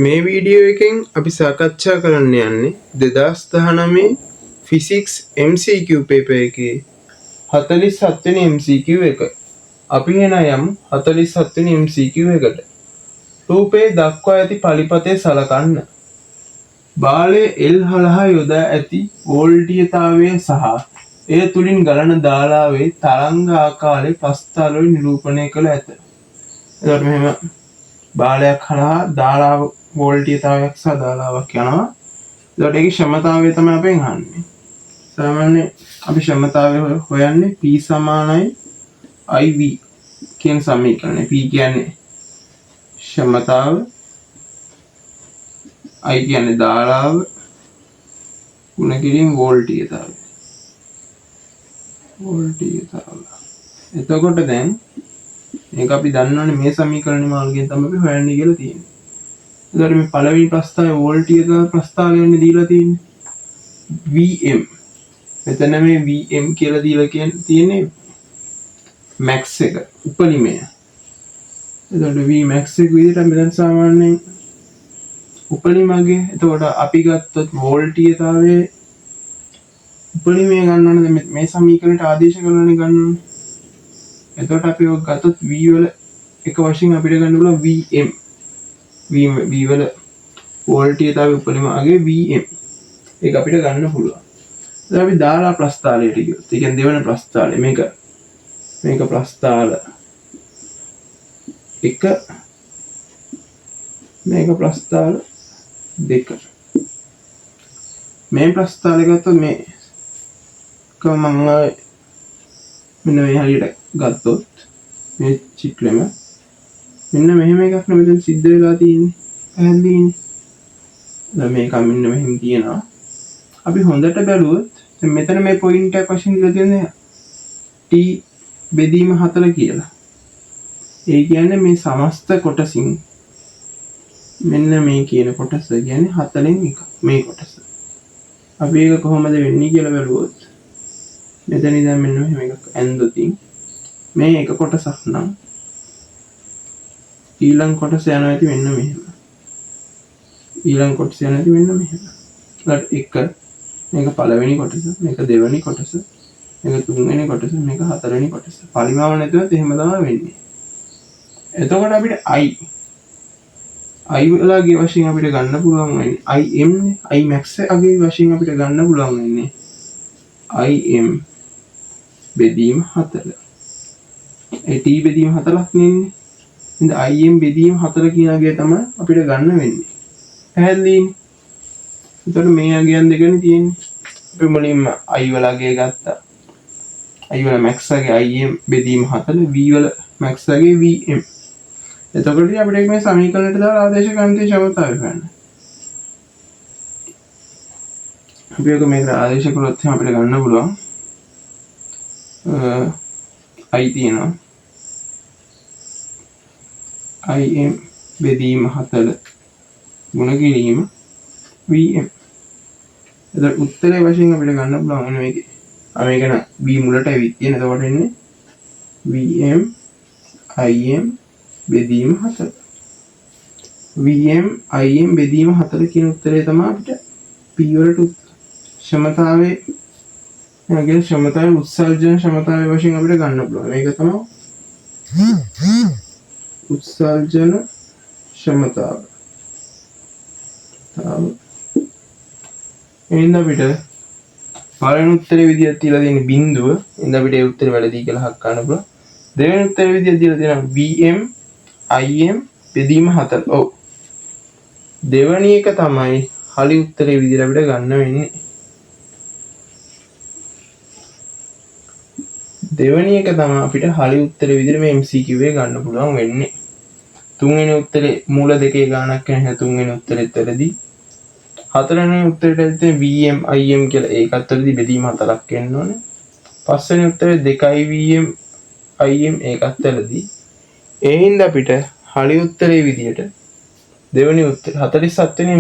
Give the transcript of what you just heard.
මේ වීඩියෝ එකෙන් අපි සාකච්ඡා කරන්න යන්නේ 2019 ෆිසික්ස් MCQ පේපර් එකේ 47 වෙනි MCQ එක. අපි එන යමු 47 වෙනි MCQ එකට. රූපයේ දක්වා ඇති පලිපතේ සලකන්න. බාලය L හරහා යොදා ඇති වෝල්ටීයතාවය සහ එය තුලින් ගලන ධාරාවේ තරංග ආකාරයේ ප්‍රස්ථාරවල නිරූපණය කළ ඇත. එතකොට මෙහෙම බාලයක් හරහා ධාරාව වෝල්ටීයතාවයක් සහ ධාරාවක් යනවා. එතකොට ඒකේ ක්ෂමතාවය තමයි අපෙන් අහන්නේ. සාමාන්‍යයෙන් අපි ක්ෂමතාවය හොයන්නේ P සමානයි IV කියන සමීකරණය. P කියන්නේ ක්ෂමතාව, I කියන්නේ ධාරාව ගුණ කිරීම වෝල්ටීයතාවය. එතකොට දැන් මේක අපි දන්නවනේ මේ සමීකරණ මාර්ගයෙන් තමයි අපි හොයන්නේ කියලා තියෙන්නේ. එතකොට මේ පළවෙනි ප්‍රස්ථාරයේ වෝල්ටීයතාව ප්‍රස්ථාරයෙන් දීලා තියෙන්නේ Vm. මෙතන මේ Vm කියලා දීලා තියෙන්නේ max එක උපරිමය. එතකොට V max එක විදිහට මෙතන සාමාන්‍යයෙන් උපරිමගේ. එතකොට අපි ගත්තොත් වෝල්ටීයතාවයේ උපරිමය ගන්න ඕනේ. මේ සමීකරණයට ආදේශ කරනනේ ගන්න ඕනේ. එතකොට අපි ඔය ගත්තොත් V වල එක වශයෙන් අපිට ගන්න පුළුවන් Vm. V වල වෝල්ටීයතාවයේ උපරිමගේ Vm. ඒක අපිට ගන්න පුළුවන්. දැන් අපි ධාරා ප්‍රස්ථාරයට ගියොත්, ඒ කියන්නේ දෙවන ප්‍රස්ථාරය මේක ප්‍රස්ථාර 1, මේක ප්‍රස්ථාර 2. මේ ප්‍රස්ථාරය ගත්තොත් මේ මම මෙන්න මේ හරියට ගත්තොත් මේ චිත්‍රෙම මෙන්න මෙහෙම එකක් නෙමෙයි මෙතන සිද්ධ වෙලා තියෙන්නේ. පැහැදිලිනේ. දැන් මේක මෙන්න මෙහෙම තියෙනවා. අපි හොඳට බැලුවොත් මෙතන මේ පොයින්ට් එක වශයෙන් දීලා තියෙන්නේ T බෙදීම 4 කියලා. ඒ කියන්නේ මේ සමස්ත කොටසින් මෙන්න මේ කියන කොටස කියන්නේ 4න් එක මේ කොටස. අපි ඒක කොහොමද වෙන්නේ කියලා බැලුවොත් මෙතන ඉඳන් මෙන්න මෙහෙම එකක් ඇන්දොතින් මේ එක කොටසක් නම් ඊළඟ කොටස යනවා ඇති මෙන්න මෙහෙම. ඊළඟ කොටස යනවා ඇති මෙන්න මෙහෙම. ඊට එක මේක පළවෙනි කොටස, මේක දෙවෙනි කොටස, මේක තුන්වෙනි කොටස, මේක හතරවෙනි කොටස. පරිමාව නැතුවත් එහෙම තමයි වෙන්නේ. එතකොට අපිට I වලගේ වශයෙන් අපිට ගන්න පුළුවන් වෙන්නේ Im නේ. I max අගේ වශයෙන් අපිට ගන්න පුළුවන් වෙන්නේ Im බෙදීම 4. ඒ T බෙදීම 4ක් නෙන්නේ. ඉතින් Im බෙදීම 4 කියන අගය තමයි අපිට ගන්න වෙන්නේ. පැහැදිලිනේ. එතකොට මේ අගයන් දෙකනේ තියෙන්නේ. අපි මුලින්ම I වල අගය ගත්තා. I වල max අගේ Im බෙදීම 4, V වල max අගේ Vm. එතකොට අපිට මේ සමීකරණයට දාලා ආදේශ ගණිතයේ ක්ෂමතාවය ගන්න. අපි එක මේකට ආදේශ කරොත් අපිට ගන්න පුළුවන් I තියෙනවා Im බෙදීම 4 ගුණ කිරීම Vm. එතකොට උත්තරේ වශයෙන් අපිට ගන්න පුළුවන් මේකේ. මේක න V මුලට ඇවිත් තියෙන. එතකොට එන්නේ Vm Im බෙදීම 4. Vm Im බෙදීම 4 කියන උත්තරේ තමයි අපිට P වලට ක්ෂමතාවයේ නැගින ක්ෂමතාවයේ උත්සර්ජන ක්ෂමතාවයේ වශයෙන් අපිට ගන්න පුළුවන්. මේක තමයි උත්සර්ජන ක්ෂමතාව. එහෙනම් අපිට පළවෙනි උත්තරේ විදියට තියලා තියෙන බිඳුව. එහෙනම් අපිට ඒ උත්තරේ වැරදි කියලා හක් ගන්න පුළුවන්. දෙවෙනි උත්තරේ විදියට තියලා තියෙනවා Vm Im බෙදීම 4. ඔව්. දෙවෙනි එක තමයි හරි උත්තරේ විදියට අපිට ගන්න වෙන්නේ. දෙවෙනි එක තමයි අපිට හරි උත්තරේ විදියට මේ MCQ එකේ ගන්න පුළුවන් වෙන්නේ. තුන්වෙනි උත්තරේ මූල දෙකේ ගානක් නැහැ. තුන්වෙනි උත්තරෙත් වැරදි. හතරවෙනි උත්තරේට ඇත්තේ Vm Im කියලා ඒකත් වැරදි. බෙදීම 4ක් එන්න ඕනේ. පස්වෙනි උත්තරේ 2 Vm Im ඒකත් වැරදි. ඒ හින්දා අපිට හරි උත්තරේ විදියට දෙවෙනි උත්තරේ 47 වෙනි